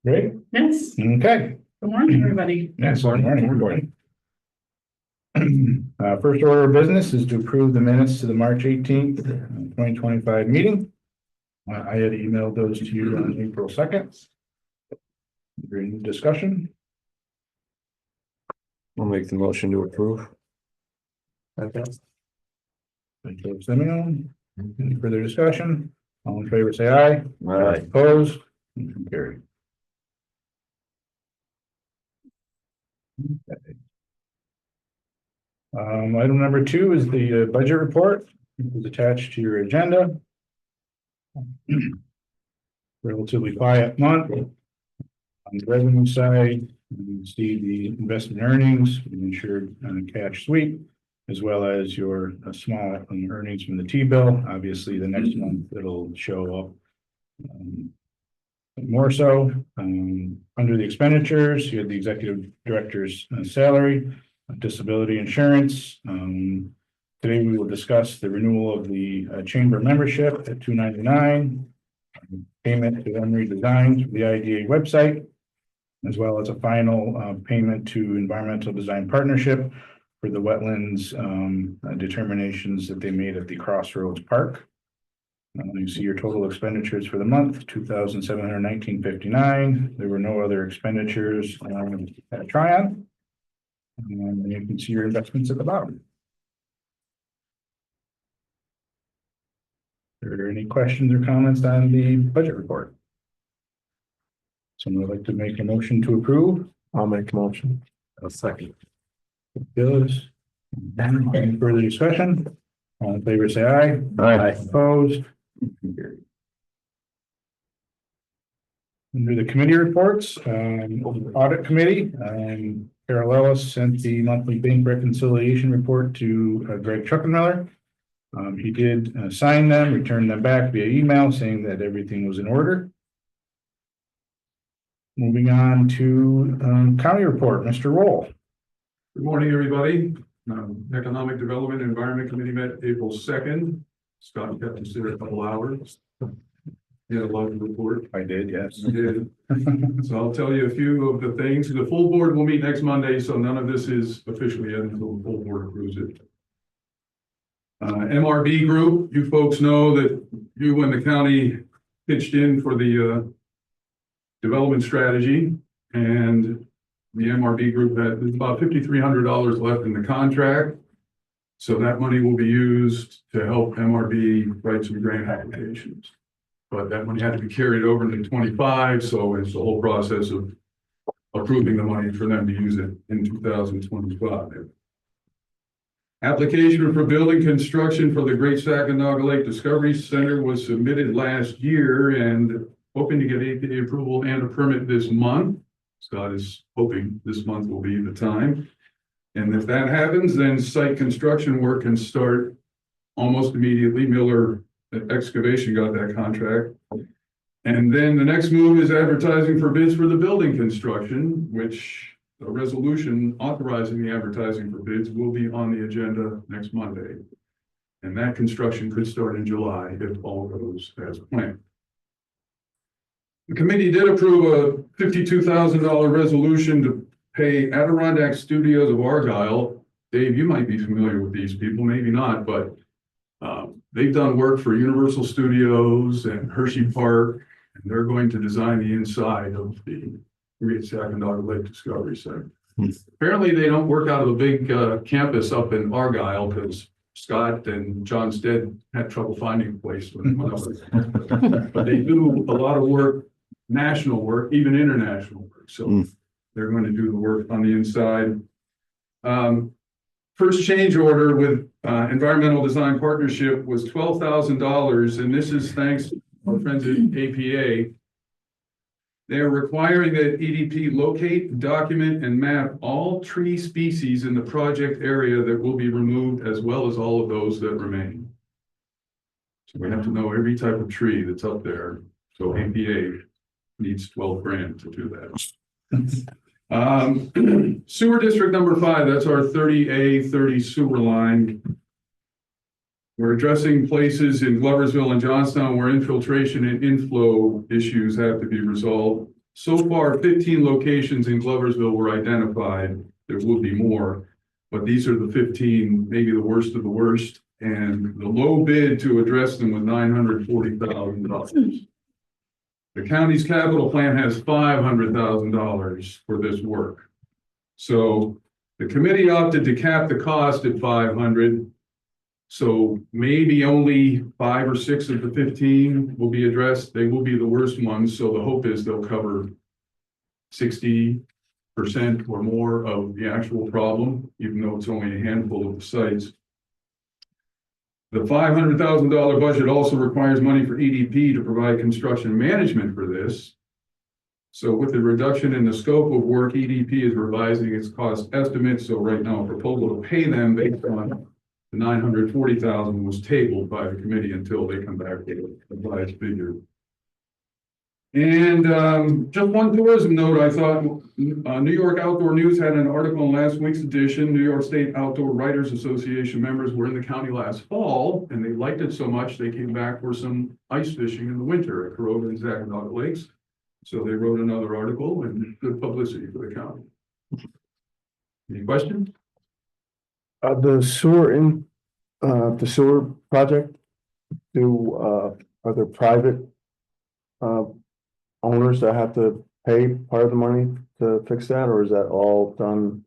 Great. Yes. Okay. Good morning, everybody. Yes, good morning. Good morning. First order of business is to approve the minutes to the March 18th, 2025 meeting. I had emailed those to you on April 2nd. Any discussion? I'll make the motion to approve. Thank you, Simeon. Any further discussion? All in favor, say aye. Aye. Opposed? Motion carried. Okay. Item number 2 is the budget report. It was attached to your agenda. Relatively quiet month. On the revenue side, you can see the investment earnings, insured cash sweep, as well as your small earnings from the T-bill. Obviously, the next month it'll show up more so. Under the expenditures, you have the executive director's salary, disability insurance. Today we will discuss the renewal of the chamber membership at $299, payment to Emory Designs for the IDA website, as well as a final payment to Environmental Design Partnership for the wetlands determinations that they made at the Crossroads Park. You see your total expenditures for the month, $2,719.59. There were no other expenditures at Tryon. And you can see your investments at the bottom. Are there any questions or comments on the budget report? Someone would like to make a motion to approve? I'll make a motion. I'll second. Bills. Any further discussion? All in favor, say aye. Aye. Opposed? Under the committee reports, audit committee, Carol Ellis sent the monthly bank reconciliation report to Greg Chuckenmiller. He did sign them, return them back via email saying that everything was in order. Moving on to county report, Mr. Roll. Good morning, everybody. Economic Development and Environment Committee met April 2nd. Scott kept us there a couple hours. He had a lot to report. I did, yes. He did. So I'll tell you a few of the things. The full board will meet next Monday, so none of this is officially in until the full board approves it. MRB group, you folks know that you and the county pitched in for the development strategy, and the MRB group had about $5,300 left in the contract. So that money will be used to help MRB write some grant applications. But that money had to be carried over into 25, so it's the whole process of approving the money for them to use it in 2025. Application for building construction for the Great Sacandaga Lake Discovery Center was submitted last year and hoping to get APA approval and a permit this month. Scott is hoping this month will be the time. And if that happens, then site construction work can start almost immediately. Miller Excavation got that contract. And then the next move is advertising for bids for the building construction, which a resolution authorizing the advertising for bids will be on the agenda next Monday. And that construction could start in July if all goes as planned. The committee did approve a $52,000 resolution to pay Adirondack Studios of Argyle. Dave, you might be familiar with these people, maybe not, but they've done work for Universal Studios and Hershey Park, and they're going to design the inside of the Great Sacandaga Lake Discovery Center. Apparently, they don't work out of a big campus up in Argyle because Scott and John Stead had trouble finding a place. But they do a lot of work, national work, even international work. So they're going to do the work on the inside. First change order with Environmental Design Partnership was $12,000, and this is thanks to our friends at APA. They are requiring that EDP locate, document, and map all tree species in the project area that will be removed, as well as all of those that remain. So we have to know every type of tree that's up there. So APA needs 12 grand to do that. Sewer district number 5, that's our 30A30 sewer line. We're addressing places in Gloversville and Johnstown where infiltration and inflow issues have to be resolved. So far, 15 locations in Gloversville were identified. There will be more, but these are the 15, maybe the worst of the worst. And the low bid to address them was $940,000. The county's capital plan has $500,000 for this work. So the committee opted to cap the cost at 500. So maybe only 5 or 6 of the 15 will be addressed. They will be the worst ones. So the hope is they'll cover 60% or more of the actual problem, even though it's only a handful of the sites. The $500,000 budget also requires money for EDP to provide construction management for this. So with the reduction in the scope of work, EDP is revising its cost estimates. So right now, a proposal to pay them based on the $940,000 was tabled by the committee until they come back with a revised figure. And just one tourism note, I thought New York Outdoor News had an article in last week's edition. New York State Outdoor Writers Association members were in the county last fall, and they liked it so much they came back for some ice fishing in the winter at Corona and Zacatau Lakes. So they wrote another article, and good publicity for the county. Any questions? The sewer project, are there private owners that have to pay part of the money to fix that, or is that all done?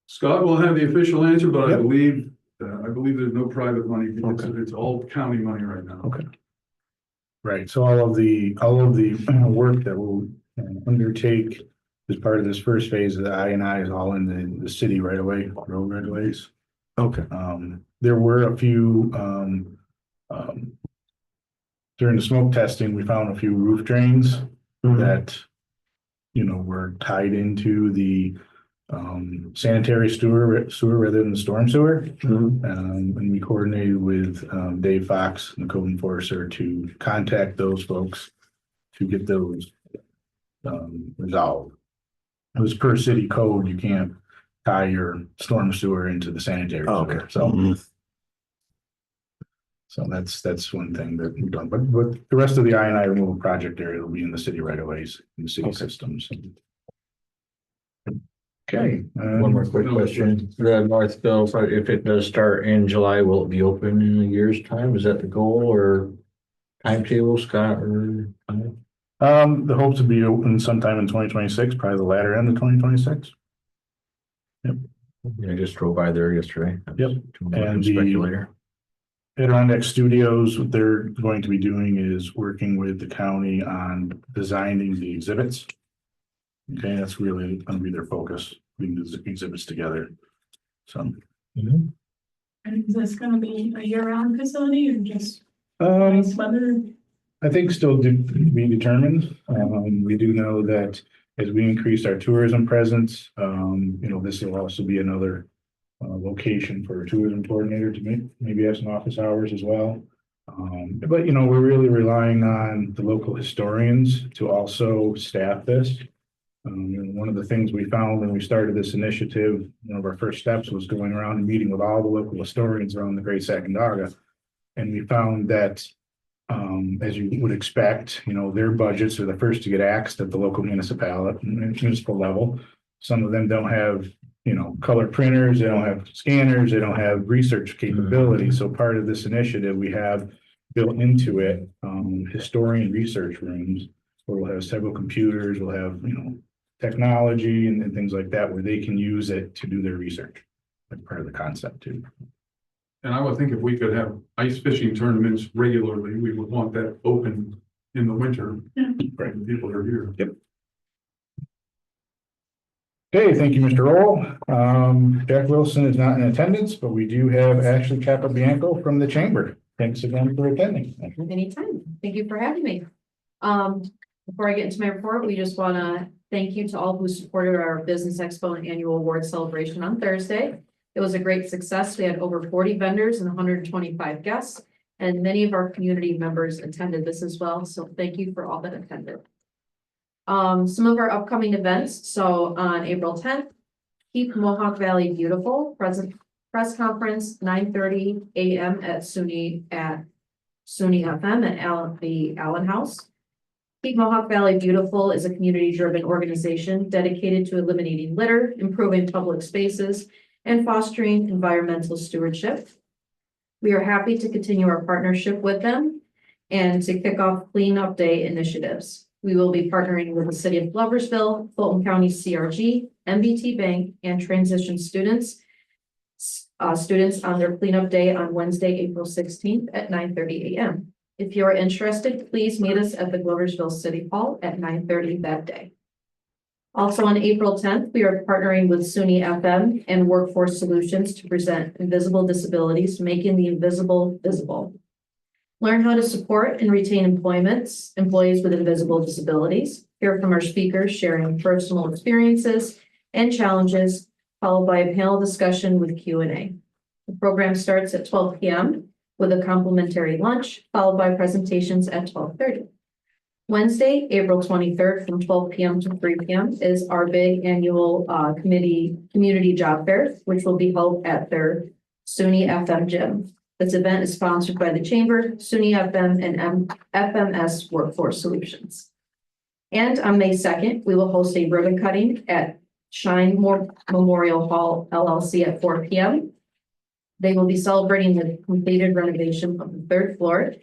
Scott will have the official answer, but Yep. I believe there's no private money. It's all county money right now. Okay. Right, so all of the work that we'll undertake as part of this first phase of the I&I is all in the city right away, road right of ways. Okay. There were a few, during the smoke testing, we found a few roof drains that, were tied into the sanitary sewer rather than the storm sewer. And we coordinated with Dave Fox, the code enforcer, to contact those folks to get those resolved. It was per city code, you can't tie your storm sewer into the sanitary sewer. So that's one thing that we've done, but the rest of the I&I removal project area will be in the city right of ways, in the city systems. Okay. One more quick question. The Northville, if it does start in July, will it be open in a year's time? Is that the goal or timetable, Scott, or? The hopes to be open sometime in 2026, probably the latter end of 2026. Yeah, I just drove by there yesterday. Yep. And speculator. Adirondack Studios, what they're going to be doing is working with the county on designing the exhibits. Okay, that's really going to be their focus, putting the exhibits together. So. And is this gonna be a year-round facility or just nice weather? I think still to be determined. We do know that as we increase our tourism presence, this will also be another location for a tourism coordinator to maybe have some office hours as well. But we're really relying on the local historians to also staff this. One of the things we found when we started this initiative, one of our first steps was going around and meeting with all the local historians around the Great Sacandaga. And we found that, as you would expect, their budgets are the first to get axed at the local municipal level. Some of them don't have, color printers, they don't have scanners, they don't have research capability. So part of this initiative, we have built into it, historian research rooms where we'll have several computers, we'll have, technology and things like that, where they can use it to do their research. That's part of the concept too. And I would think if we could have ice fishing tournaments regularly, we would want that open in the winter. Right, when people are here. Yep. Okay, thank you, Mr. Roll. Jack Wilson is not in attendance, but we do have Ashley Capabianco from the chamber. Thanks again for attending. Anytime. Thank you for having me. Before I get into my report, we just want to thank you to all who supported our Business Expo and Annual Award Celebration on Thursday. It was a great success. We had over 40 vendors and 125 guests, and many of our community members attended this as well. So thank you for all that attended. Some of our upcoming events. So on April 10th, Keep Mohawk Valley Beautiful, press conference, 9:30 a.m. at SUNY FM at the Allen House. Keep Mohawk Valley Beautiful is a community-driven organization dedicated to eliminating litter, improving public spaces, and fostering environmental stewardship. We are happy to continue our partnership with them and to kick off cleanup day initiatives. We will be partnering with the City of Gloversville, Fulton County CRG, MBT Bank, and transition students on their cleanup day on Wednesday, April 16th at 9:30 a.m. If you are interested, please meet us at the Gloversville City Hall at 9:30 that day. Also on April 10th, we are partnering with SUNY FM and Workforce Solutions to present Invisible Disabilities, Making the Invisible Visible. Learn how to support and retain employees with invisible disabilities. Hear from our speakers sharing personal experiences and challenges, followed by a panel discussion with Q&A. The program starts at 12 p.m. with a complimentary lunch, followed by presentations at 12:30. Wednesday, April 23rd from 12 p.m. to 3 p.m. is our big annual community job fair, which will be held at their SUNY FM gym. This event is sponsored by the Chamber, SUNY FM, and FMS Workforce Solutions. And on May 2nd, we will host a ribbon cutting at Shine Memorial Hall LLC at 4 p.m. They will be celebrating the completed renovation of the third floor,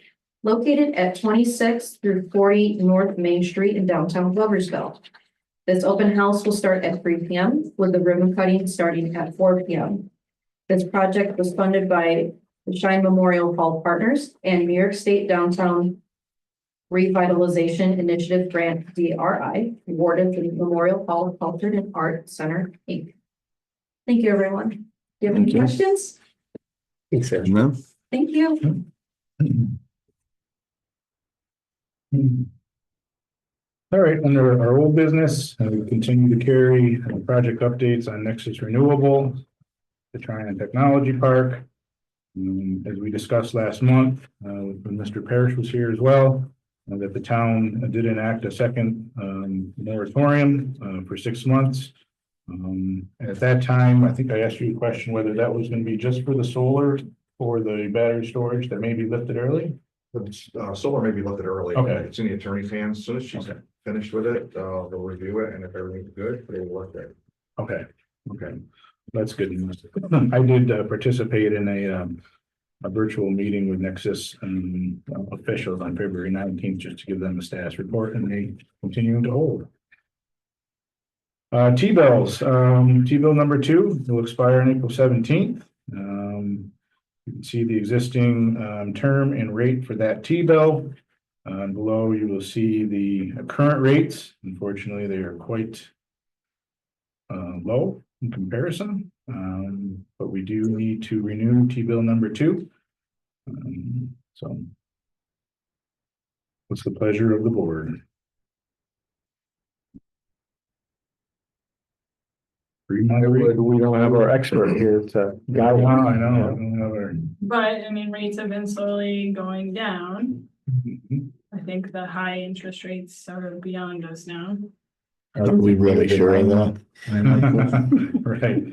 located at 26 through 40 North Main Street in downtown Gloversville. This open house will start at 3 p.m. with the ribbon cutting starting at 4 p.m. This project was funded by the Shine Memorial Hall Partners and New York State Downtown Revitalization Initiative Grant DRI, awarded to the Memorial Hall Culture and Art Center, Inc. Thank you, everyone. Do you have any questions? Thanks, Aaron. Thank you. All right, under our old business, we continue to carry project updates on Nexus Renewable, the Tryon Technology Park. As we discussed last month, when Mr. Parrish was here as well, that the town did enact a second moratorium for 6 months. At that time, I think I asked you a question whether that was going to be just for the solar or the battery storage that may be lifted early. The solar may be lifted early. Okay. It's in the attorney's hands. As soon as she's Okay. finished with it, they'll review it, and if everything's good, they will lift it. Okay, that's good news. I did participate in a virtual meeting with Nexus officials on February 19th, just to give them a status report, and they continuing to hold. T-bills, T-bill number 2 will expire on April 17th. You can see the existing term and rate for that T-bill. Below you will see the current rates. Unfortunately, they are quite low in comparison, but we do need to renew T-bill number 2. So what's the pleasure of the board? We don't have our expert here to guide. I know. But I mean, rates have been slowly going down. I think the high interest rates are beyond us now. Are we really sure of that? Right.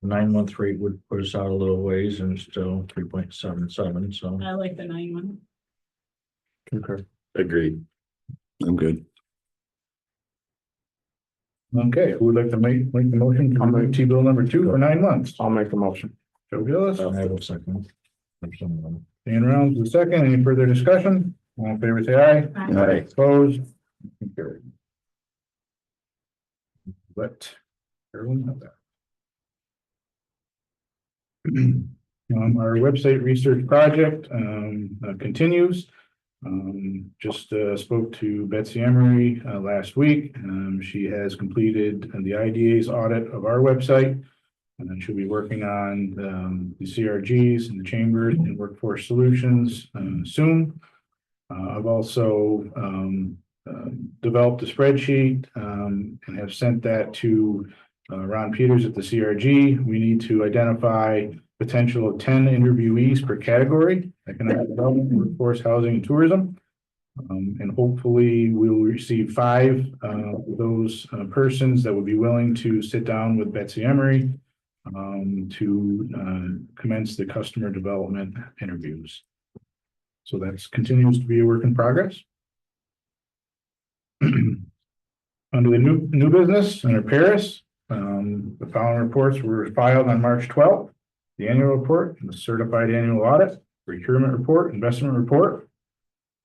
9-month rate would put us out a little ways and still 3.77, so. I like the 9 one. Concur. Agreed. I'm good. Okay, who would like to make the motion to remove T-bill number 2 for 9 months? I'll make a motion. Joe Gillis, I have a second. Dan Rounds, the second. Any further discussion? All in favor, say aye. Aye. Opposed? Carried. Let everyone know that. Our website research project continues. Just spoke to Betsy Emery last week. She has completed the IDA's audit of our website, and then she'll be working on the CRGs and the Chamber and Workforce Solutions soon. I've also developed a spreadsheet and have sent that to Ron Peters at the CRG. We need to identify potential of 10 interviewees per category: economic development, workforce, housing, and tourism. And hopefully we'll receive 5 of those persons that would be willing to sit down with Betsy Emery to commence the customer development interviews. So that continues to be a work in progress. Under the new business, under Paris, the following reports were filed on March 12th. The annual report, the certified annual audit, procurement report, investment report.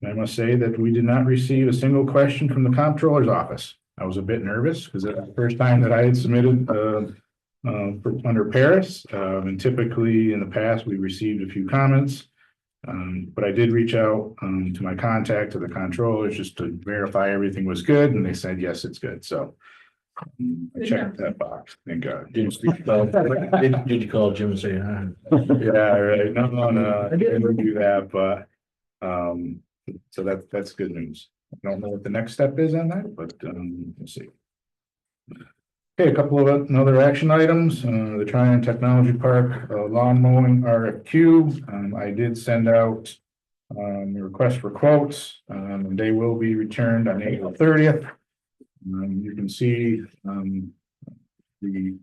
And I must say that we did not receive a single question from the comptroller's office. I was a bit nervous because it's the first time that I had submitted under Paris. And typically in the past, we received a few comments. But I did reach out to my contact, to the controllers, just to verify everything was good, and they said, yes, it's good. So I checked that box. Thank God. Did you call Jim and say, Yeah, right. No, I didn't do that, but so that's good news. I don't know what the next step is on that, but we'll see. Okay, a couple of other action items. The Tryon Technology Park lawn mowing RFQ. I did send out a request for quotes. And they will be returned on April 30th. You can see the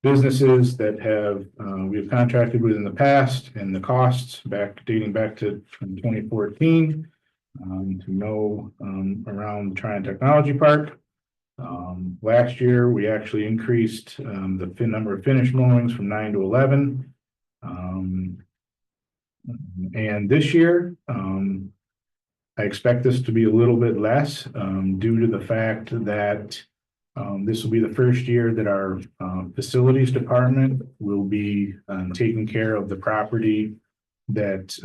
businesses that we have contracted with in the past and the costs dating back to 2014 to know around the Tryon Technology Park. Last year, we actually increased the number of finished mowings from 9 to 11. And this year, I expect this to be a little bit less due to the fact that this will be the first year that our facilities department will be taking care of the property that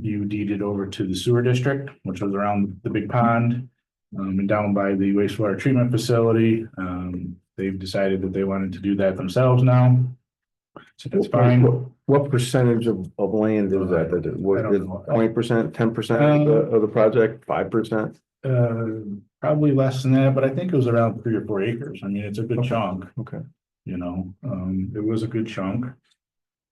you deeded over to the sewer district, which was around the big pond. And down by the wastewater treatment facility. They've decided that they wanted to do that themselves now. So that's fine. What percentage of land is that? What is 20%, 10% of the project, 5%? Probably less than that, but I think it was around 3 or 4 acres. I mean, it's a good chunk. Okay. You know, it was a good chunk.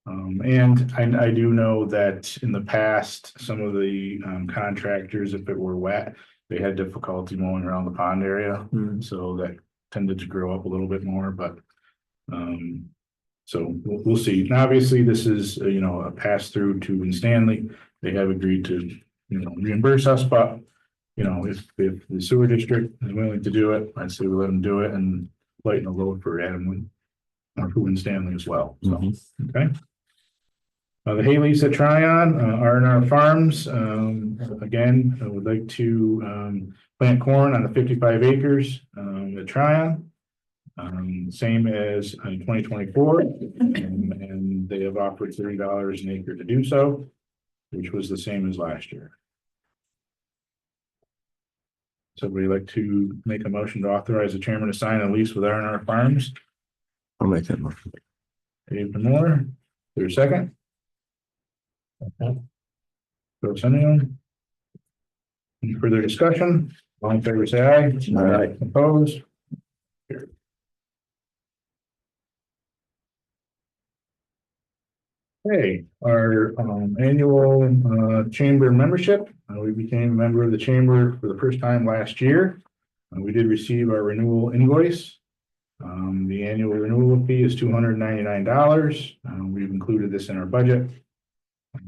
And I do know that in the past, some of the contractors, if it were wet, they had difficulty mowing around the pond area. So that tended to grow up a little bit more, but so we'll see. And obviously, this is, a pass through to Stanley. They have agreed to, reimburse us, but, if the sewer district is willing to do it, I'd say we let them do it and lighten the load for Adam and Stanley as well. So, okay. The hay leaves at Tryon are in our farms. Again, I would like to plant corn on the 55 acres at Tryon. Same as in 2024, and they have offered $30 an acre to do so, which was the same as last year. Somebody like to make a motion to authorize the chairman to sign a lease with R&R Farms? I'll make that motion. Dave Moore, there's a second? Bill Simeon. Any further discussion? All in favor, say aye. Aye. Opposed? Okay, our annual chamber membership. We became a member of the chamber for the first time last year. We did receive our renewal invoice. The annual renewal fee is $299. We've included this in our budget.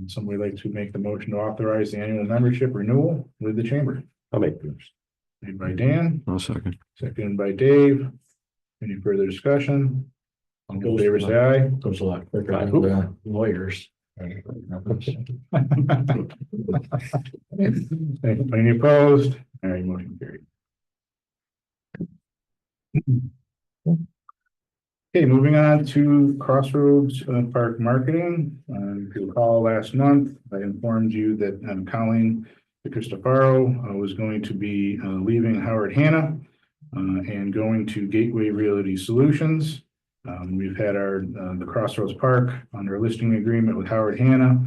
Somebody like to make the motion to authorize the annual membership renewal with the chamber. I'll make this. Made by Dan, I'll second. seconded by Dave. Any further discussion? All in favor, say aye. goes a lot quicker than the lawyers. Any opposed? All right, motion carried. Okay, moving on to Crossroads Park marketing. If you recall last month, I informed you that Colleen DeCristofaro was going to be leaving Howard Hanna and going to Gateway Realty Solutions. We've had the Crossroads Park under a listing agreement with Howard Hanna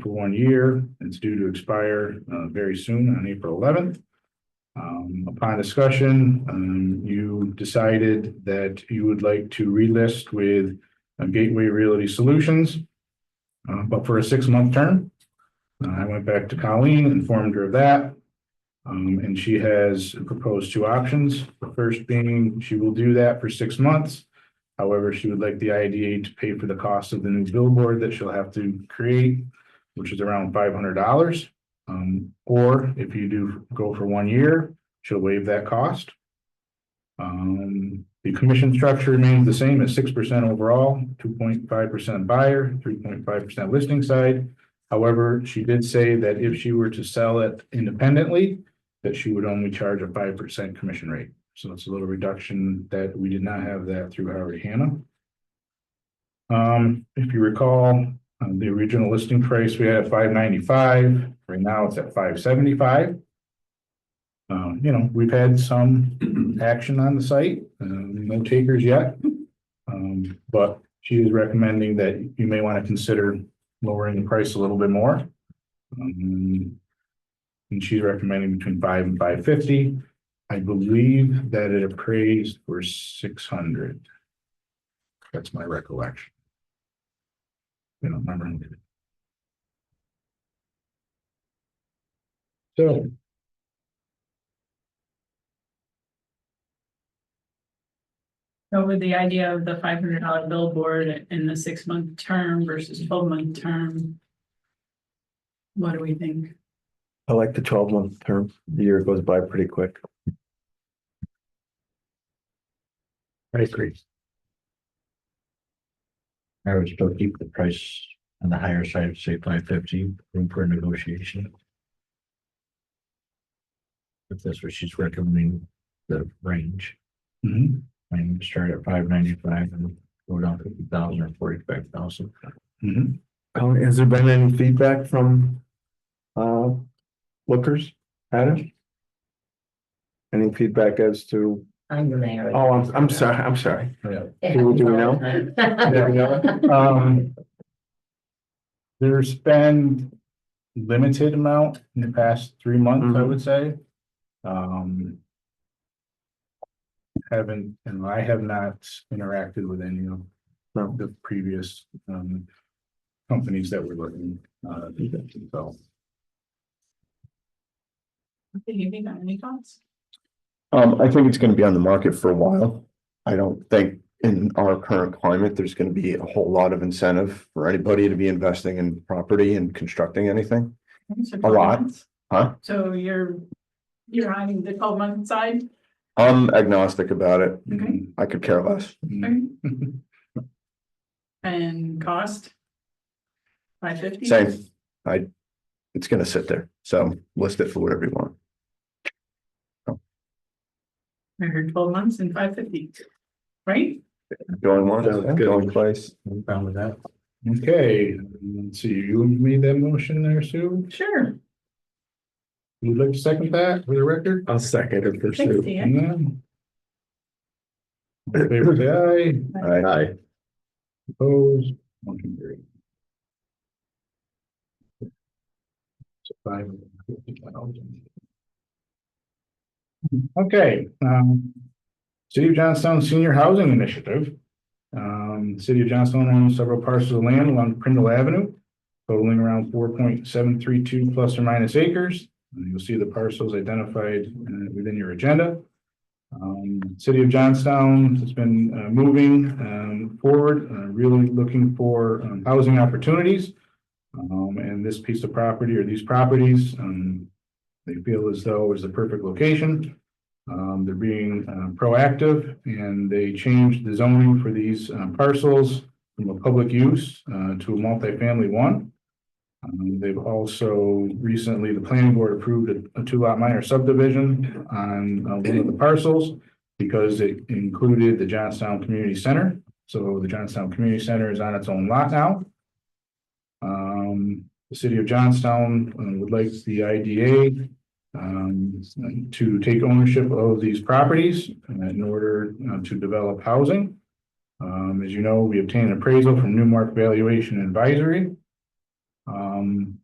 for 1 year. It's due to expire very soon on April 11th. Upon discussion, you decided that you would like to relist with Gateway Realty Solutions, but for a 6-month term. I went back to Colleen, informed her of that, and she has proposed 2 options. The first being she will do that for 6 months. However, she would like the IDA to pay for the cost of the new billboard that she'll have to create, which is around $500. Or if you do go for 1 year, she'll waive that cost. The commission structure remains the same at 6% overall, 2.5% buyer, 3.5% listing side. However, she did say that if she were to sell it independently, that she would only charge a 5% commission rate. So it's a little reduction that we did not have that through Howard Hanna. If you recall, the original listing price we had at $595. Right now it's at $575. You know, we've had some action on the site, no takers yet. But she is recommending that you may want to consider lowering the price a little bit more. And she's recommending between 5 and 550. I believe that it appraised for 600. That's my recollection. You know, remember. So. So with the idea of the $500 billboard in the 6-month term versus 12-month term, what do we think? I like the 12-month term. The year goes by pretty quick. I agree. I would still keep the price on the higher side, say 550, room for negotiation. If that's what she's recommending, the range. Mhm. I mean, start at 595 and go down 50,000 or 45,000. Mhm. Has there been any feedback from lookers, Adam? Any feedback as to? I'm the mayor. Oh, I'm sorry. Yeah. Do we know? There we go. There's been limited amount in the past 3 months, I would say. I have not interacted with any of the previous companies that were looking. So. Do you think any thoughts? I think it's gonna be on the market for a while. I don't think in our current climate, there's gonna be a whole lot of incentive for anybody to be investing in property and constructing anything. So A 12 lot. months? Huh? So you're on the 12-month side? I'm agnostic about it. Okay. I could care less. And cost? 550? Same. It's gonna sit there, so list it for whatever you want. I heard 12 months and 550, right? Going once, Sounds good. going twice. I'm fine with that. Okay, let's see, you made that motion there, Sue? Sure. Would you like to second that for the record? I'll second it for Thanks, Sue. Dan. Yeah. All in favor, say aye. Aye. Opposed, motion carried. So 550,000. Okay, City of Johnstown Senior Housing Initiative. City of Johnstown owns several parcels of land along Prindle Avenue, totaling around 4.732 plus or minus acres. You'll see the parcels identified within your agenda. City of Johnstown has been moving forward, really looking for housing opportunities. And this piece of property or these properties, they feel as though is the perfect location. They're being proactive, and they changed the zoning for these parcels from a public use to a multifamily one. They've also recently, the planning board approved a 2-lot minor subdivision on one of the parcels because it included the Johnstown Community Center. So the Johnstown Community Center is on its own lot now. The city of Johnstown would like the IDA to take ownership of these properties in order to develop housing. As you know, we obtained an appraisal from Newmark Valuation Advisory.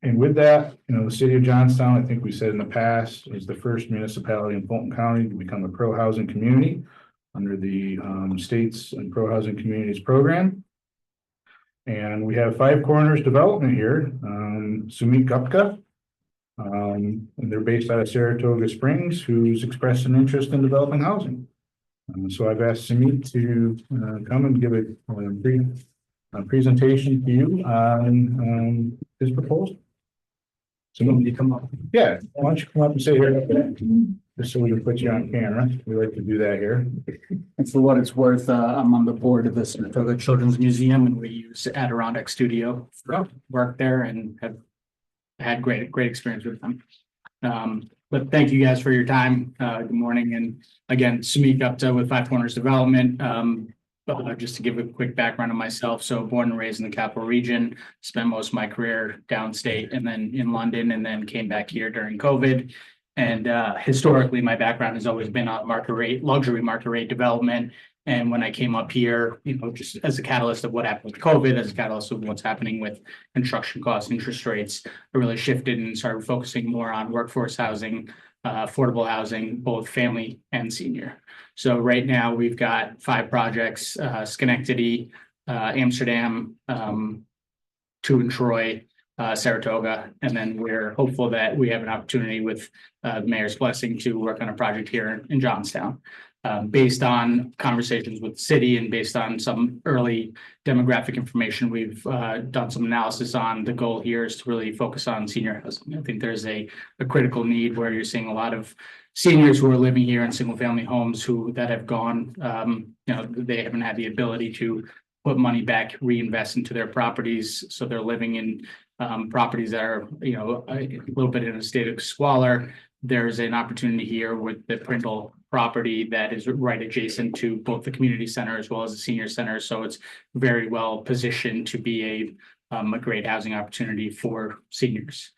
And with that, you know, the city of Johnstown, I think we said in the past, is the first municipality in Fulton County to become a pro-housing community under the state's pro-housing communities program. And we have Five Corners Development here, Sumit Gupta. And they're based out of Saratoga Springs, who's expressed an interest in developing housing. So I've asked Sumit to come and give a brief presentation to you on his proposal. Somebody come up. Yeah, why don't you come up and say here, just so we can put you on camera. We like to do that here. And for what it's worth, I'm on the board of the Saratoga Children's Museum, and we use Adirondack Studio for work there and have had great experience with them. But thank you guys for your time. Good morning. And again, Samik Gupta with Five Corners Development. Just to give a quick background on myself. So born and raised in the Capital Region, spent most of my career downstate and then in London, and then came back here during COVID. And historically, my background has always been on luxury market rate development. And when I came up here, just as a catalyst of what happened with COVID, as a catalyst of what's happening with construction costs, interest rates, I really shifted and started focusing more on workforce housing, affordable housing, both family and senior. So right now we've got 5 projects, Schenectady, Amsterdam, 2 in Troy, Saratoga, and then we're hopeful that we have an opportunity with the mayor's blessing to work on a project here in Johnstown. Based on conversations with the city and based on some early demographic information we've done some analysis on, the goal here is to really focus on senior housing. I think there's a critical need where you're seeing a lot of seniors who are living here in single family homes that have gone, they haven't had the ability to put money back, reinvest into their properties. So they're living in properties that are, a little bit in a state of squalor. There's an opportunity here with the Prindle property that is right adjacent to both the community center as well as the senior center. So it's very well positioned to be a great housing opportunity for seniors.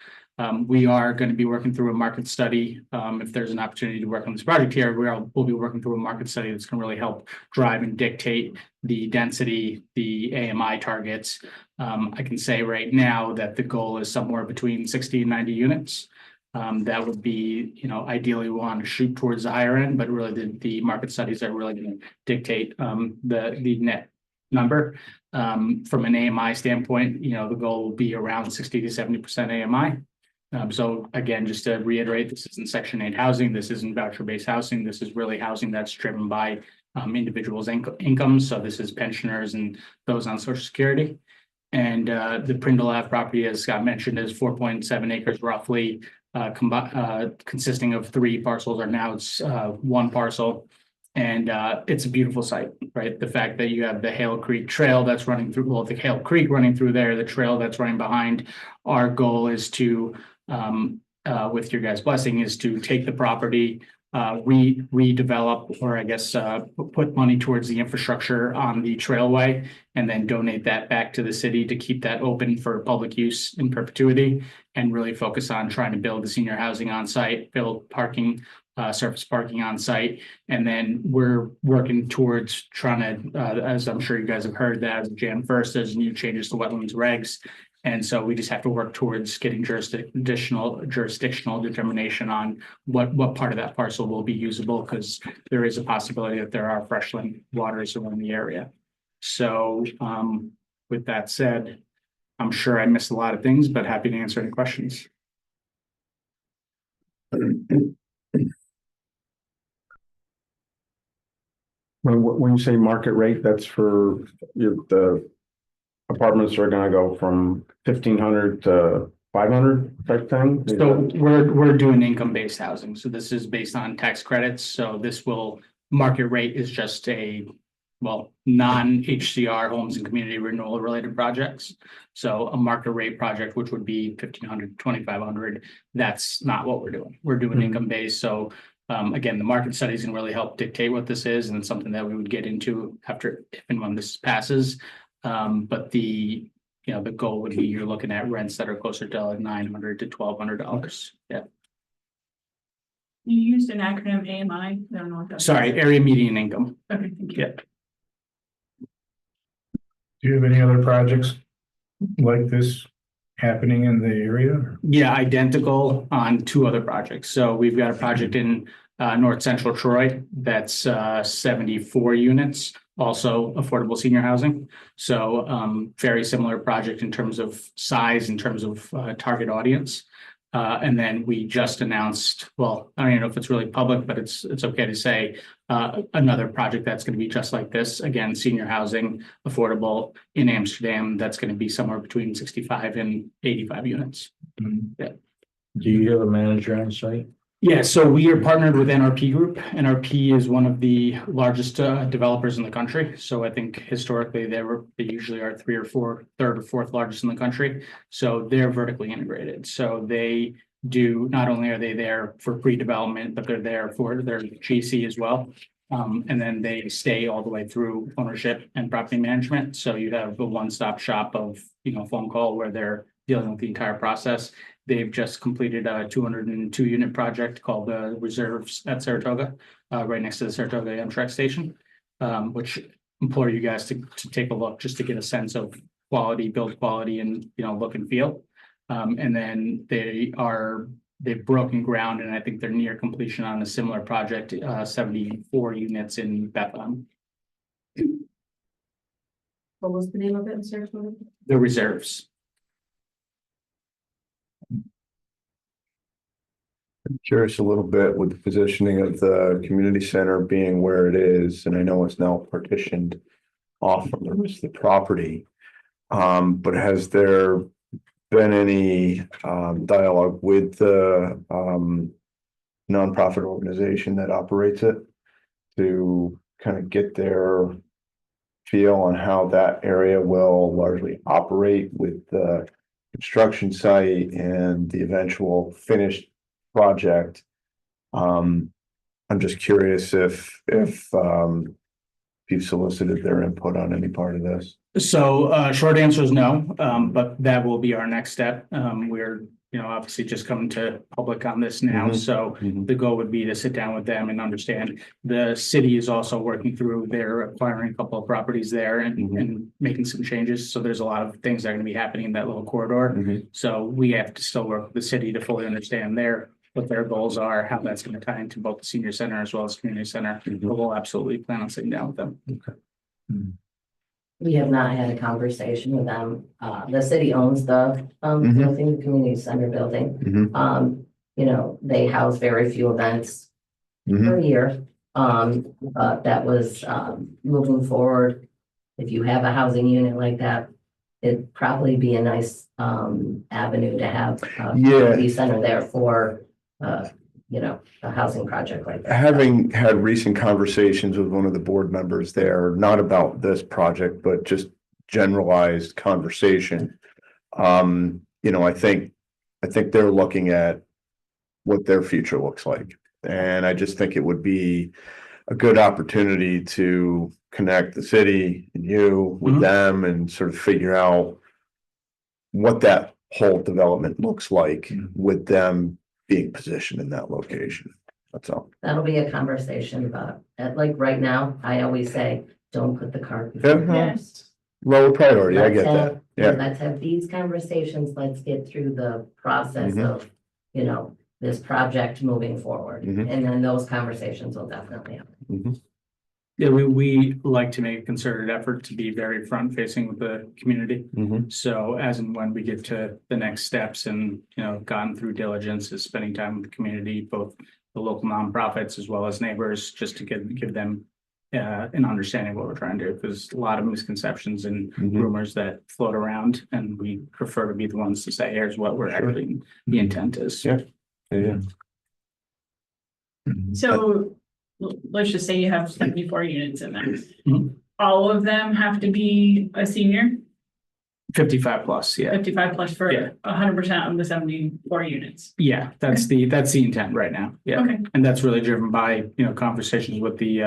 We are going to be working through a market study. If there's an opportunity to work on this project here, we'll be working through a market study that's going to really help drive and dictate the density, the AMI targets. I can say right now that the goal is somewhere between 60 and 90 units. That would be, ideally we want to shoot towards the higher end, but really the market studies are really going to dictate the net number. From an AMI standpoint, the goal will be around 60 to 70% AMI. So again, just to reiterate, this isn't Section 8 housing. This isn't voucher-based housing. This is really housing that's driven by individuals' incomes. So this is pensioners and those on Social Security. And the Prindle Ave property, as Scott mentioned, is 4.7 acres roughly, consisting of 3 parcels, or now it's 1 parcel. And it's a beautiful site, right? The fact that you have the Hale Creek Trail that's running through, the Hale Creek running through there, the trail that's running behind. Our goal is to, with your guys' blessing, is to take the property, redevelop, or I guess put money towards the infrastructure on the trailway, and then donate that back to the city to keep that open for public use in perpetuity, and really focus on trying to build the senior housing on site, build parking, surface parking on site. And then we're working towards trying to, as I'm sure you guys have heard, that as of Jan 1st, there's new changes to wetlands regs. And so we just have to work towards getting jurisdictional determination on what part of that parcel will be usable, because there is a possibility that there are freshland waters around the area. So with that said, I'm sure I missed a lot of things, but happy to answer any questions. When you say market rate, that's for the apartments are gonna go from 1,500 to 500 type thing? So we're doing income-based housing. So this is based on tax credits. So market rate is just non-HCR homes and community renewal related projects. So a market rate project, which would be 1,500, 2,500, that's not what we're doing. We're doing income-based. So again, the market studies can really help dictate what this is, and it's something that we would get into after, if and when this passes. But the goal would be you're looking at rents that are closer to like $900 to $1,200. Yeah. You used an acronym AMI. I don't know what that Sorry, area median income. Okay, thank you. Yeah. Do you have any other projects like this happening in the area? Yeah, identical on 2 other projects. So we've got a project in North Central Troy that's 74 units, also affordable senior housing. So very similar project in terms of size, in terms of target audience. And then we just announced, I don't even know if it's really public, but it's okay to say, another project that's going to be just like this. Again, senior housing, affordable in Amsterdam. That's going to be somewhere between 65 and 85 units. Mm-hmm. Yeah. Do you have a manager on site? Yeah, so we are partnered with NRP Group. NRP is one of the largest developers in the country. So I think historically they usually are third or fourth largest in the country. So they're vertically integrated. So they do, not only are they there for pre-development, but they're there for their GC as well. And then they stay all the way through ownership and property management. So you have a one-stop shop of, phone call where they're dealing with the entire process. They've just completed a 202 unit project called the Reserves at Saratoga, right next to the Saratoga Amtrak station, which implore you guys to take a look just to get a sense of quality, build quality, and look and feel. And then they've broken ground, and I think they're near completion on a similar project, 74 units in Bethlehem. What was the name of it in Saratoga? The Reserves. I'm curious a little bit with the positioning of the community center being where it is, and I know it's now partitioned off from the rest of the property. But has there been any dialogue with the nonprofit organization that operates it to kind of get their feel on how that area will largely operate with the construction site and the eventual finished project? I'm just curious if you've solicited their input on any part of this. So short answer is no, but that will be our next step. We're obviously just coming to public on this now. So the goal would be to sit down with them and understand. The city is also working through, they're acquiring a couple of properties there and making some changes. So there's a lot of things that are going to be happening in that little corridor. So we have to still work with the city to fully understand what their goals are, how that's going to tie into both the senior center as well as community center. But we'll absolutely plan on sitting down with them. We have not had a conversation with them. The city owns the building, the community center building. They house very few events per year. But that was moving forward. If you have a housing unit like that, it'd probably be a nice avenue to have a community center there for a housing project like that. Having had recent conversations with one of the board members there, not about this project, but just generalized conversation. I think they're looking at what their future looks like. And I just think it would be a good opportunity to connect the city and you with them and sort of figure out what that whole development looks like with them being positioned in that location. That's all. That'll be a conversation, but like right now, I always say, don't put the cart before the horse. Lower priority, I get that. Yeah. Let's have these conversations. Let's get through the process of, this project moving forward. And then those conversations will definitely happen. Yeah, we like to make a concerted effort to be very front facing with the community. So as and when we get to the next steps and, gotten through diligence is spending time with the community, both the local nonprofits as well as neighbors, just to give them an understanding of what we're trying to do. Because a lot of misconceptions and rumors that float around, and we prefer to be the ones to say, here's what we're actually, the intent is. Yeah. So let's just say you have 74 units in there. All of them have to be a senior? 55 plus, yeah. 55 plus for 100% of the 74 units. Yeah, that's the intent right now. Yeah. Okay. And that's really driven by, conversations with the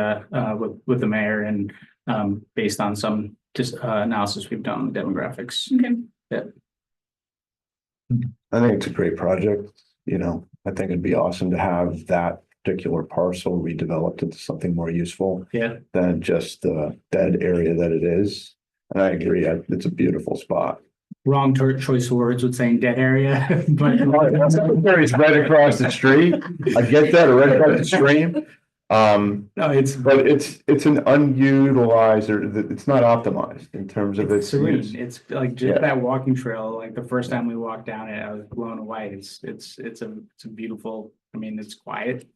with the mayor and based on some analysis we've done on the demographics. Okay. Yeah. I think it's a great project. I think it'd be awesome to have that particular parcel redeveloped into something more useful than just the dead area that it is. And I agree, it's a beautiful spot. Wrong choice of words with saying dead area, but It's right across the street. I get that, right across the stream. no, it's an unutilized, or it's not optimized in terms of its serene. use. It's like just that walking trail. Like the first time we walked down it, I was blown away. It's a beautiful. I mean, it's quiet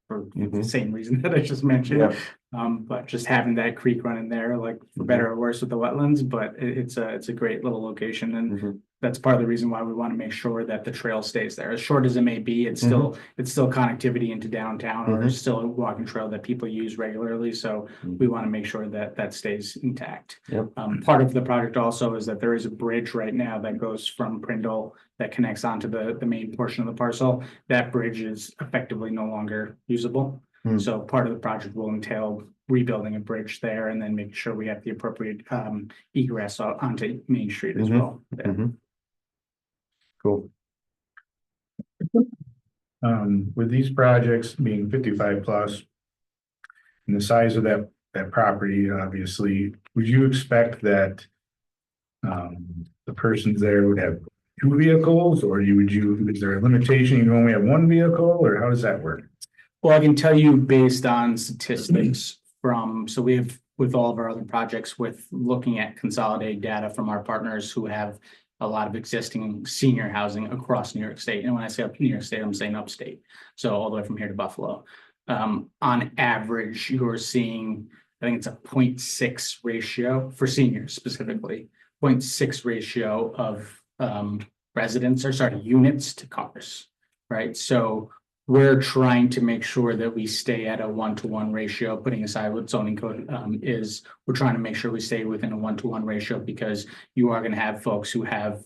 for the same reason that I just mentioned. But just having that creek running there, like for better or worse with the wetlands, but it's a great little location and Mhm. that's part of the reason why we want to make sure that the trail stays there. As short as it may be, it's still connectivity into downtown or Mhm. still a walking trail that people use regularly. So we want to make sure that that stays intact. Yep. Part of the project also is that there is a bridge right now that goes from Prindle that connects onto the main portion of the parcel. That bridge is effectively no longer usable. Hmm. So part of the project will entail rebuilding a bridge there and then making sure we have the appropriate egress onto Main Street as Mhm. well. Yeah. Mhm. Cool. With these projects being 55 plus. And the size of that property, obviously, would you expect that? The persons there would have two vehicles, or is there a limitation, you can only have one vehicle, or how does that work? Well, I can tell you based on statistics so we have with all of our other projects with looking at consolidated data from our partners who have a lot of existing senior housing across New York State. And when I say up New York State, I'm saying upstate. So all the way from here to Buffalo. On average, you're seeing, I think it's a 0.6 ratio for seniors specifically, 0.6 ratio of units to cars, right? So we're trying to make sure that we stay at a 1-to-1 ratio, putting aside what zoning code is. We're trying to make sure we stay within a 1-to-1 ratio because you are going to have folks who have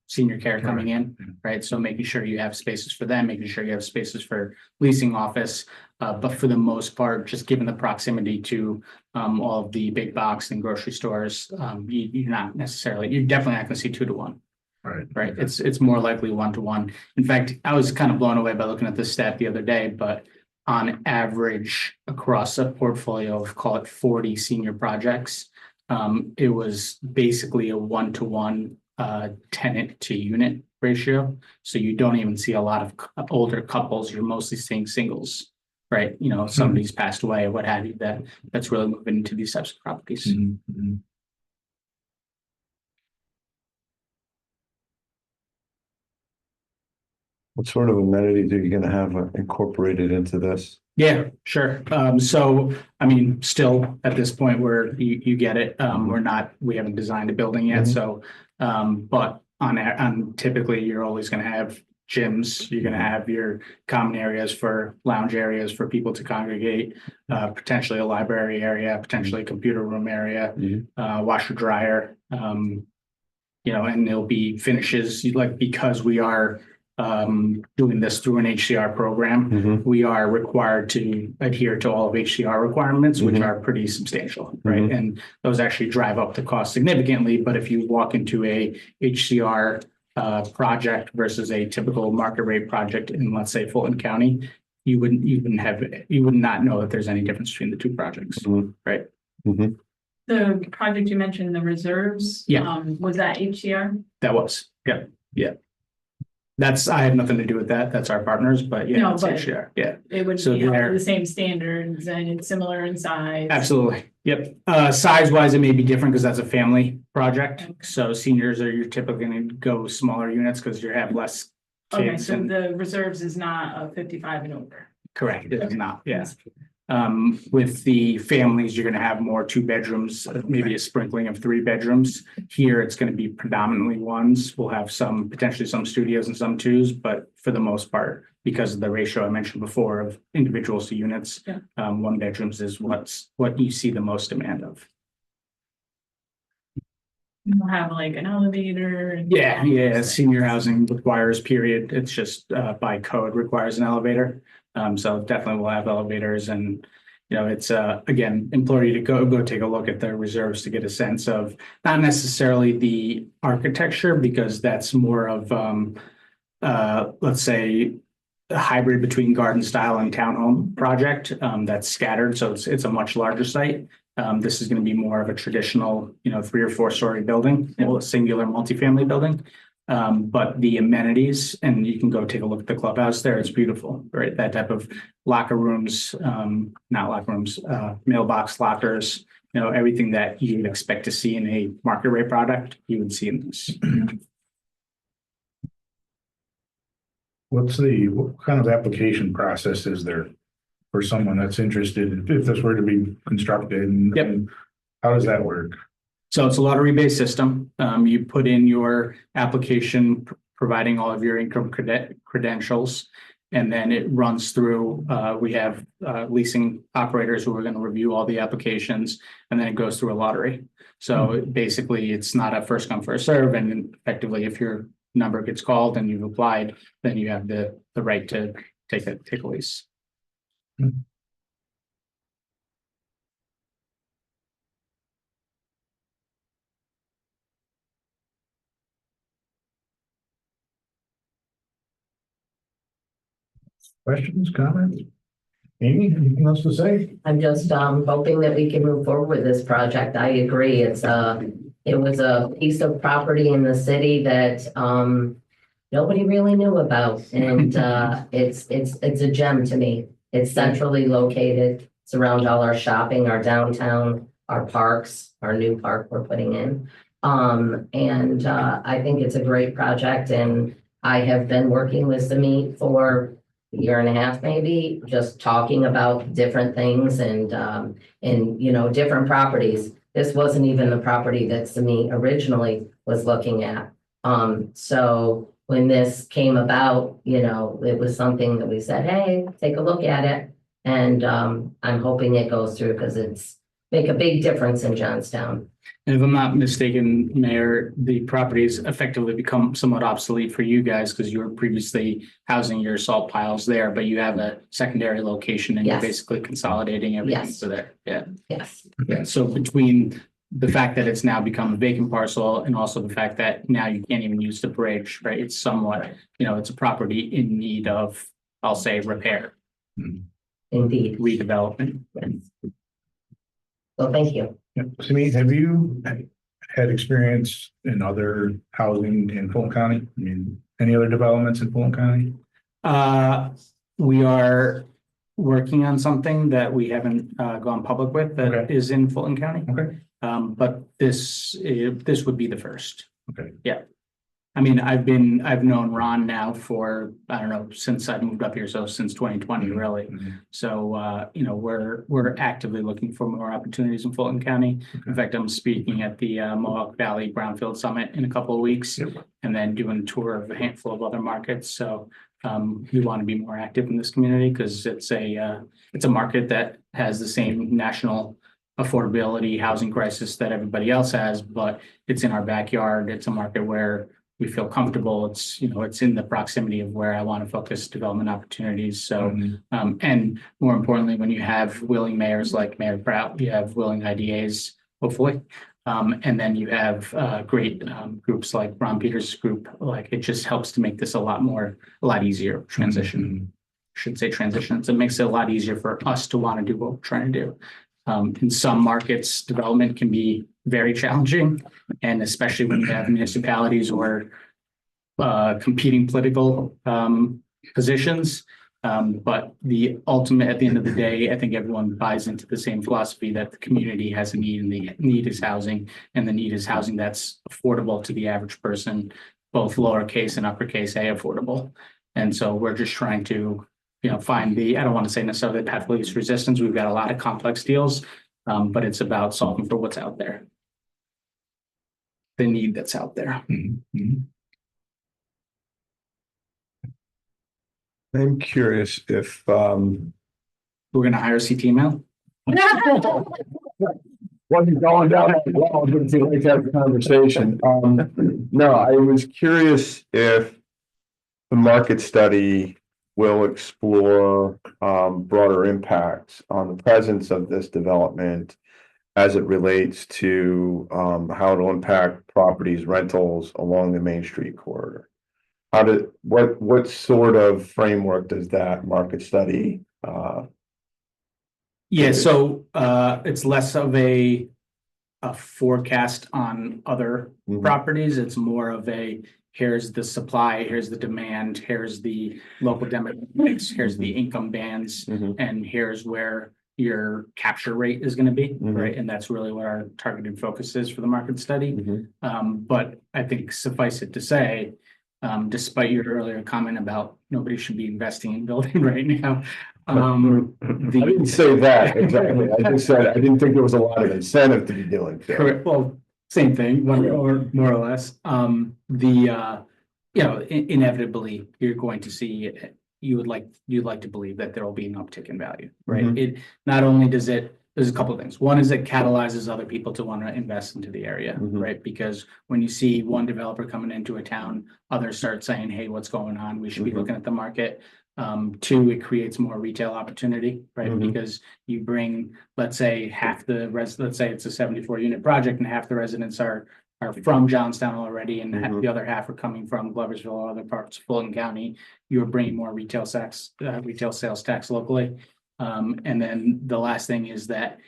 senior care coming in, right? So making sure you have spaces for them, making sure you have spaces for leasing office. But for the most part, just given the proximity to all of the big box and grocery stores, you're definitely not going to see 2-to-1. Right. It's more likely 1-to-1. In fact, I was kind of blown away by looking at this stat the other day, but on average across a portfolio of call it 40 senior projects, it was basically a 1-to-1 tenant to unit ratio. So you don't even see a lot of older couples. You're mostly seeing singles, right? You know, somebody's passed away or what have you, that's really moving into these types of properties. Mm-hmm. What sort of amenities are you gonna have incorporated into this? Yeah, sure. So, I mean, still at this point where you get it, we haven't designed a building yet, so, but on typically you're always gonna have gyms, you're gonna have your common areas for lounge areas for people to congregate, potentially a library area, potentially a computer room area, washer dryer, and there'll be finishes like because we are doing this through an HCR program, we are required to adhere to all of HCR requirements, which are pretty substantial, right? And those actually drive up the cost significantly. But if you walk into a HCR project versus a typical market rate project in, let's say, Fulton County, you would not know that there's any difference between the two projects, right? The project you mentioned, the reserves. Yeah. Was that HCR? That was, yeah. I have nothing to do with that. That's our partners, but yeah, No, it's but HCR, yeah. It would So be held to they're- the same standards and it's similar in size. Absolutely, yep. Size wise, it may be different because that's a family project. Okay. So seniors you're typically going to go smaller units because you have less Okay, kids. so and the reserves is not a 55 and over. correct, it is Okay. not, yeah. With the families, you're going to have more 2 bedrooms, maybe a sprinkling of 3 bedrooms. Here, it's going to be predominantly 1s. We'll have potentially some studios and some 2s, but for the most part, because of the ratio I mentioned before of individuals to units, 1 bedrooms is what you see the most demand of. You'll have like an elevator. And Yeah, senior housing requires period. It's just by code requires an elevator. So definitely we'll have elevators and, it's again, implore you to go take a look at the reserves to get a sense of not necessarily the architecture, because that's more of, let's say, a hybrid between garden style and townhome project that's scattered. So it's a much larger site. This is going to be more of a traditional, 3 or 4 story building, a singular multifamily building. But the amenities, and you can go take a look at the clubhouse there. It's beautiful, right? That type of locker rooms, not locker rooms, mailbox lockers, everything that you would expect to see in a market rate product, you would see in this. What kind of application process is there for someone that's interested, if this were to be constructed? And Yep. how does that work? So it's a lottery-based system. You put in your application, providing all of your income credentials, and then it runs through, we have leasing operators who are going to review all the applications, and then it goes through a lottery. So basically, it's not a first come, first serve, and effectively, if your number gets called and you've applied, then you have the right to take a lease. Questions, comments? Amy, anything else to say? I'm just hoping that we can move forward with this project. I agree. It was a piece of property in the city that nobody really knew about. And it's a gem to me. It's centrally located. It's around all our shopping, our downtown, our parks, our new park we're putting in. I think it's a great project, and I have been working with Samit for a year and a half, maybe, just talking about different things and different properties. This wasn't even the property that Samit originally was looking at. So when this came about, it was something that we said, hey, take a look at it. And I'm hoping it goes through because it's make a big difference in Johnstown. And if I'm not mistaken, Mayor, the properties effectively become somewhat obsolete for you guys because you were previously housing your salt piles there, but you have a secondary location and Yes. you're basically consolidating everything Yes. to there. Yeah. Yes. Yeah. So between the fact that it's now become a vacant parcel and also the fact that now you can't even use the bridge, right? It's somewhat, it's a property in need of, I'll say, repair, Indeed. redevelopment. Well, thank you. Yeah. Samit, have you had experience in other housing in Fulton County? I mean, any other developments in Fulton County? We are working on something that we haven't gone public with that is in Fulton County. Okay. But this would be the first. Okay. Yeah. I mean, I've known Ron now for, I don't know, since I moved up here, so since 2020, really. Mhm. So, we're actively looking for more opportunities in Fulton County. In fact, I'm speaking at the Mohawk Valley Brownfield Summit in a couple of weeks, Yep. and then doing a tour of a handful of other markets. So we want to be more active in this community because it's a market that has the same national affordability housing crisis that everybody else has, but it's in our backyard. It's a market where we feel comfortable. It's in the proximity of where I want to focus development opportunities. So, and more importantly, when you have willing mayors like Mayor Prout, you have willing IDAs, hopefully. And then you have great groups like Ron Peters' group. Like, it just helps to make this a lot easier transition. Should say transition. So it makes it a lot easier for us to want to do what we're trying to do. In some markets, development can be very challenging, and especially when you have municipalities or competing political positions. But the ultimate, at the end of the day, I think everyone buys into the same philosophy that the community has a need, and the need is housing, and the need is housing that's affordable to the average person, both lowercase and uppercase A affordable. And so we're just trying to find I don't want to say necessarily the path of least resistance. We've got a lot of complex deals, but it's about solving for what's out there. The need that's out there. I'm curious if, We're going to hire CT Mail. wasn't going down that well, but it's like that conversation. No, I was curious if the market study will explore broader impacts on the presence of this development as it relates to how it'll impact properties, rentals along the Main Street corridor. What sort of framework does that market study? Yeah, so it's less of a forecast on other properties. It's more of here's the supply, here's the demand, here's the local demographics, here's the income bands, and here's where your capture rate is going to be, right? And that's really what our targeted focus is for the market study. But I think suffice it to say, despite your earlier comment about nobody should be investing in building right now, I didn't say that exactly. I just said, I didn't think there was a lot of incentive to be doing. so. Correct, well, same thing, more or less, inevitably, you're going to see, you'd like to believe that there will be an uptick in value, right? Mhm. It, not only does it, there's a couple of things, one is it catalyzes other people to want to invest into the area, Mhm. right? Because when you see one developer coming into a town, others start saying, hey, what's going on, we should be Mhm. looking at the market. Two, it creates more retail opportunity, right? Mhm. Because you bring, let's say, let's say it's a 74 unit project and half the residents are from Johnstown already and Mhm. the other half are coming from Gloversville or other parts of Fulton County. You're bringing more retail sales tax locally. And then the last thing is that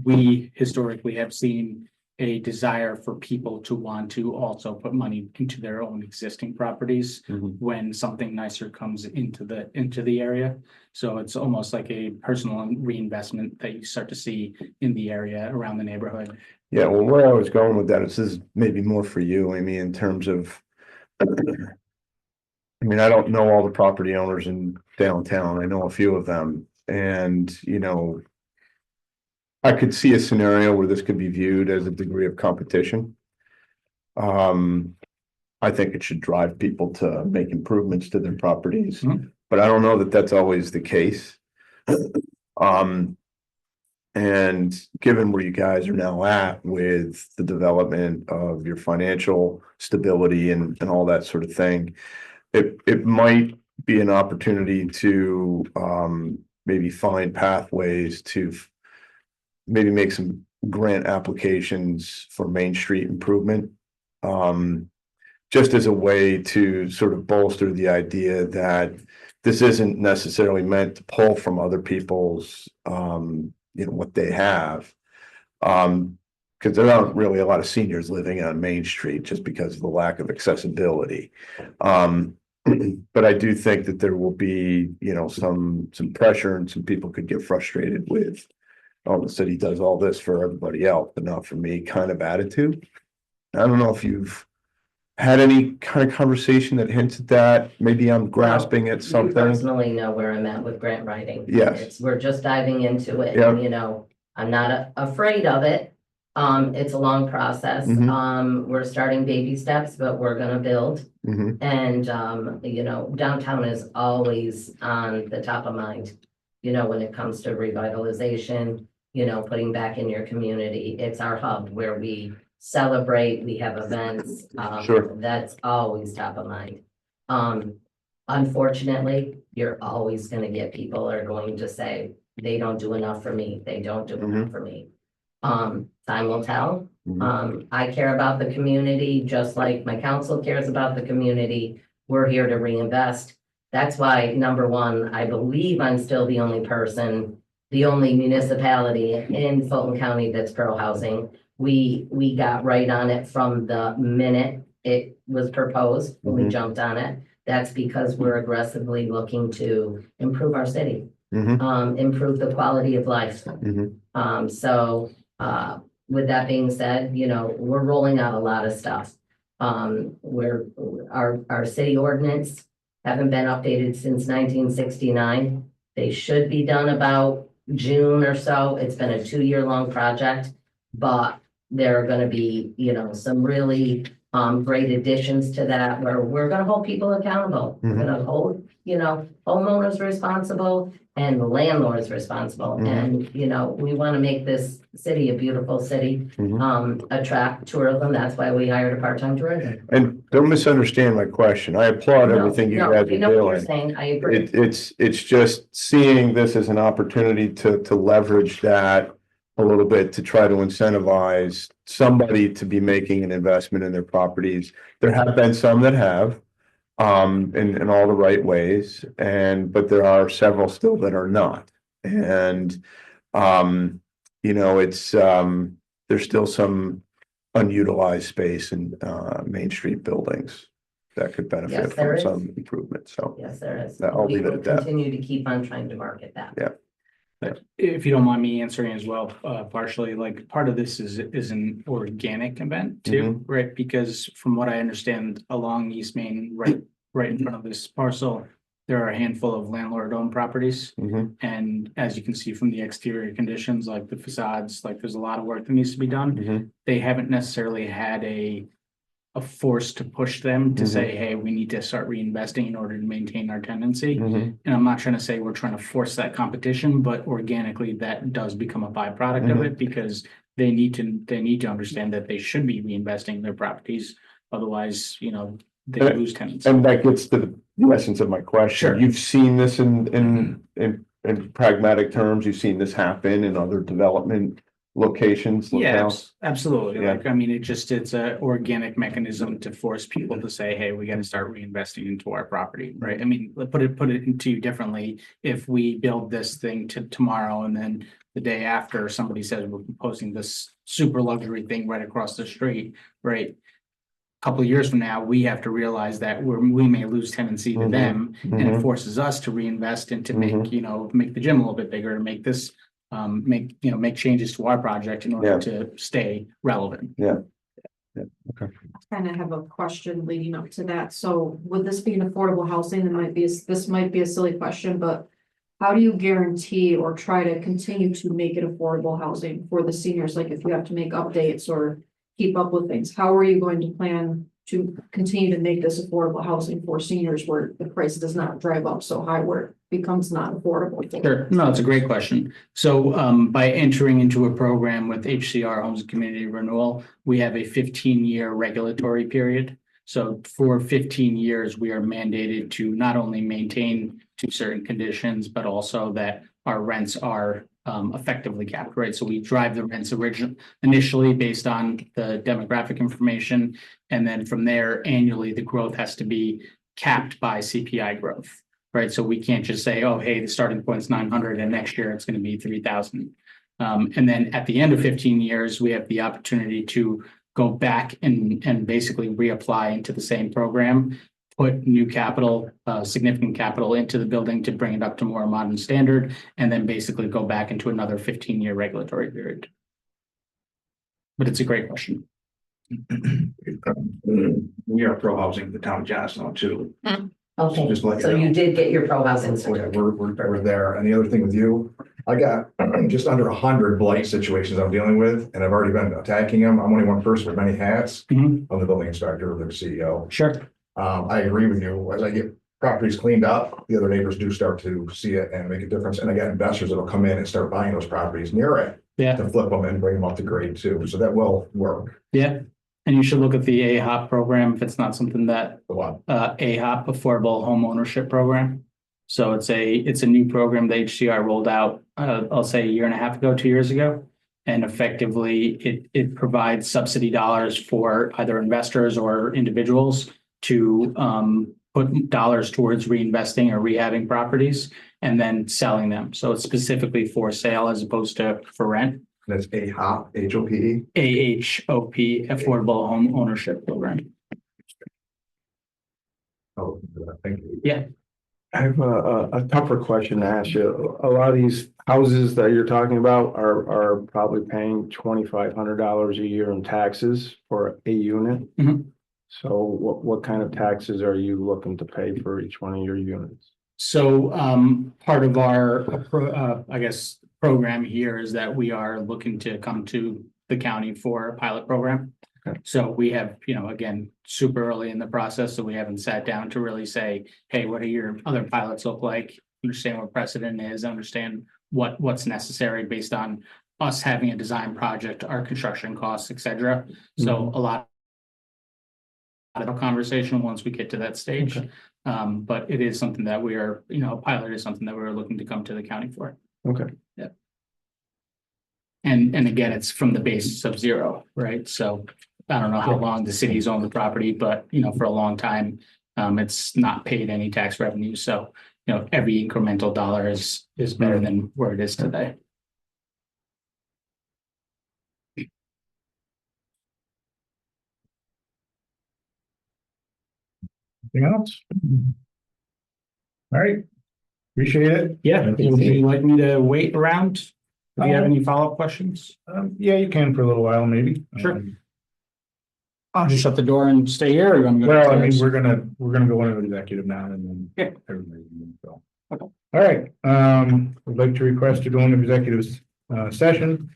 we historically have seen a desire for people to want to also put money into their own existing properties Mhm. when something nicer comes into the area. So it's almost like a personal reinvestment that you start to see in the area around the neighborhood. Yeah, well, where I was going with that, this is maybe more for you, Amy, in terms of. I mean, I don't know all the property owners in downtown. I know a few of them, and I could see a scenario where this could be viewed as a degree of competition. I think it should drive people to make improvements to their properties, Mhm. but I don't know that that's always the case. And given where you guys are now at with the development of your financial stability and all that sort of thing, it might be an opportunity to maybe find pathways to maybe make some grant applications for Main Street improvement. Just as a way to sort of bolster the idea that this isn't necessarily meant to pull from other people's what they have. Because there aren't really a lot of seniors living on Main Street just because of the lack of accessibility. But I do think that there will be, some pressure and some people could get frustrated with, oh, the city does all this for everybody else, but not for me kind of attitude. I don't know if you've had any kind of conversation that hints at that. Maybe I'm grasping at You something. personally know where I'm at with grant writing. Yes. We're just diving into it. Yeah. And, I'm not afraid of it. It's a long process. Mhm. We're starting baby steps, but we're gonna build. Mhm. And, downtown is always on the top of mind, when it comes to revitalization, putting back in your community. It's our hub where we celebrate, we have events. Sure. That's always top of mind. Unfortunately, you're always gonna get people are going to say, they don't do enough for me. They don't do enough for me. Time will tell. I care about the community, just like my council cares about the community. We're here to reinvest. That's why, number one, I believe I'm still the only municipality in Fulton County that's pro-housing. We got right on it from the minute it was proposed, we jumped on it. That's because we're aggressively looking to improve our city, improve the quality of life. With that being said, we're rolling out a lot of stuff. Our city ordinance haven't been updated since 1969. They should be done about June or so. It's been a 2-year-long project, but there are gonna be, some really great additions to that where we're gonna hold people accountable. We're gonna hold, homeowners responsible and landlords responsible. And, we wanna make this city a beautiful city, attract tourism. That's why we hired a part-time tourism. And don't misunderstand my question. I applaud everything you No, guys are you know what you're doing. saying. I agree. It's just seeing this as an opportunity to leverage that a little bit to try to incentivize somebody to be making an investment in their properties. There have been some that have, in all the right ways, but there are several still that are not. And, it's, there's still some unutilized space in, Main Street buildings that could benefit Yes, there from is. some improvement. So, Yes, there is. I'll We leave it will at that. continue to keep on trying to market that. Yeah. If you don't mind me answering as well, partially, like part of this is an organic event too, right? Because from what I understand, along East Main, right in front of this parcel, there are a handful of landlord-owned properties. Mhm. And as you can see from the exterior conditions, like the facades, like there's a lot of work that needs to be done. Mhm. They haven't necessarily had a force to push them to Mhm. say, hey, we need to start reinvesting in order to maintain our tenancy. Mhm. And I'm not trying to say we're trying to force that competition, but organically that does become a byproduct of Mhm. it because they need to understand that they should be reinvesting in their properties. Otherwise, they lose tenants. And that gets to the essence of my question. Sure. You've seen this in pragmatic terms, you've seen this happen in other development locations, Yeah, locales. absolutely. Yeah. Like, I mean, it's a organic mechanism to force people to say, hey, we gotta start reinvesting into our property, right? I mean, put it into you differently. If we build this thing to tomorrow and then the day after somebody says we're proposing this super luxury thing right across the street, right? Couple of years from now, we have to realize that we may lose tenancy to Mhm. them and it Mhm. forces us to reinvest and to make, Mhm. make the gym a little bit bigger, to make this make changes to our project in order Yeah. to stay relevant. Kind of have a question leading up to that. So would this be an affordable housing? This might be a silly question, but how do you guarantee or try to continue to make it affordable housing for the seniors? Like if you have to make updates or keep up with things, how are you going to plan to continue to make this affordable housing for seniors where the price does not drive up so high where it becomes not affordable? Sure, no, it's a great question. So by entering into a program with HCR Homes and Community Renewal, we have a 15-year regulatory period. So for 15 years, we are mandated to not only maintain to certain conditions, but also that our rents are effectively capped, right? So we drive the rents initially based on the demographic information. And then from there, annually, the growth has to be capped by CPI growth, right? So we can't just say, oh, hey, the starting point's 900 and next year it's going to be 3,000. And then at the end of 15 years, we have the opportunity to go back and basically reapply into the same program, put new capital, significant capital into the building to bring it up to more modern standard, and then basically go back into another 15-year regulatory period. But it's a great question. We are pro housing in the town of Johnstown too. Okay, Just let you so know. you did get your pro housing So yeah, certificate. we're there. And the other thing with you, I got just under 100 blight situations I'm dealing with, and I've already been attacking them. I'm only one person with many hats. Mhm. I'm the building inspector, the CEO. Sure. I agree with you. As I get properties cleaned up, the other neighbors do start to see it and make a difference. And I got investors that'll come in and start buying those properties near it Yeah. to flip them and bring them up to grade too. So that will work. Yeah. And you should look at the AHOP program if it's not something that The one. AHOP, Affordable Home Ownership Program. So it's a new program that HCR rolled out, I'll say 1.5 years ago, 2 years ago. And effectively, it provides subsidy dollars for either investors or individuals to put dollars towards reinvesting or rehabbing properties and then selling them. So it's specifically for sale as opposed to for rent. That's AHOP, HOPE. AHOP, Affordable Home Ownership Program. Oh, thank you. Yeah. I have a tougher question to ask you. A lot of these houses that you're talking about are probably paying $2,500 a year in taxes for a unit. Mhm. So what kind of taxes are you looking to pay for each one of your units? So part of our, I guess, program here is that we are looking to come to the county for a pilot program. Okay. So we have, again, super early in the process, so we haven't sat down to really say, hey, what do your other pilots look like? Understand what precedent is, understand what's necessary based on us having a design project, our construction costs, et cetera. So a lot of a conversation once we get to that stage. Okay. But it is something that we are, a pilot is something that we're looking to come to the county for. Okay. Yeah. And again, it's from the basis of zero, right? So I don't know how long the city's owned the property, but for a long time, it's not paid any tax revenue. So, every incremental dollar is better than where it is today. Anything else? All right, appreciate it. Yeah, would you like me to wait around? If you have any follow-up questions? Yeah, you can for a little while, maybe. Sure. I'll just shut the door and stay here, or you want me to go Well, I mean, downstairs? we're gonna go into executive now and then. Yeah. Everybody can go. Okay. All right, would like to request to go into executive session.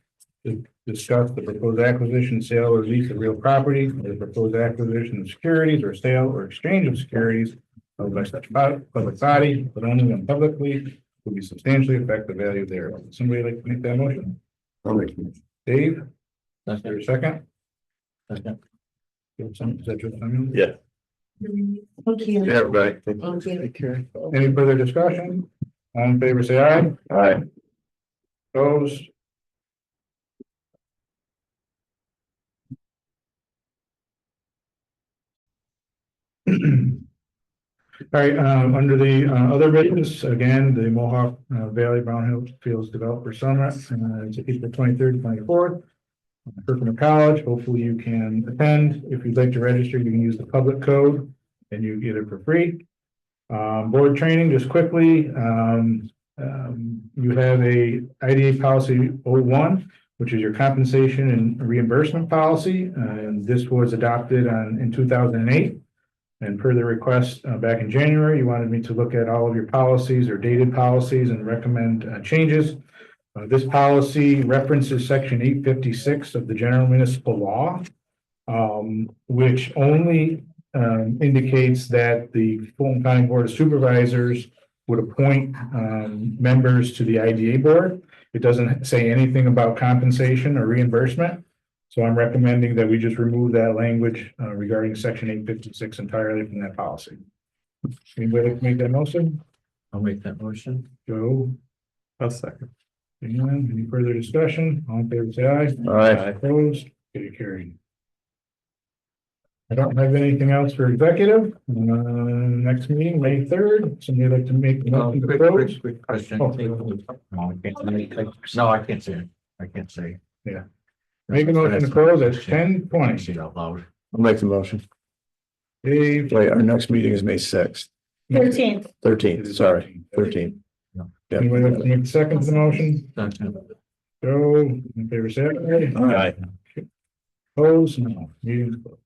To discuss the proposed acquisition, sale, or lease of real property, or the proposed acquisition of securities, or sale or exchange of securities. Held by such public body, but only when publicly will be substantially affect the value thereof. Somebody like to make that motion? I'll make a motion. Dave, is That's there a second? it. You have some- is that your opinion? Yeah. Thank you. Yeah, everybody. Thank you. Take care. Any further discussion? All in favor, say aye. All right. Opposed? All right, under the other business, again, the Mohawk Valley Brown Hill Fields Developer Summit, it's April 23rd, 24th. Herkimer College, hopefully you can attend. If you'd like to register, you can use the public code and you get it for free. Board training, just quickly, you have a IDA policy 01, which is your compensation and reimbursement policy. And this was adopted in 2008. And per the request back in January, you wanted me to look at all of your policies or dated policies and recommend changes. This policy references section 856 of the general municipal law, which only indicates that the Fulton County Board of Supervisors would appoint members to the IDA board. It doesn't say anything about compensation or reimbursement. So I'm recommending that we just remove that language regarding section 856 entirely from that policy. Anybody like to make that motion? I'll make that motion. Joe? A second. Anyone? Any further discussion? All in favor, say aye. All right. Opposed? Okay, carried. I don't have anything else for executive. Next meeting, May 3rd. Somebody like to make the motion to close? Quick question. Oh. No, I can't say it. I can't say. Yeah. Make a motion to close at I 10:20. say it out loud. I'll make the motion. Dave? Wait, our next meeting is May 6th, 13th, sorry, 13th. Yeah. Anybody like to make the second to the motion? That's it. Joe, in favor, say aye. All right. Opposed? No. Meeting closed.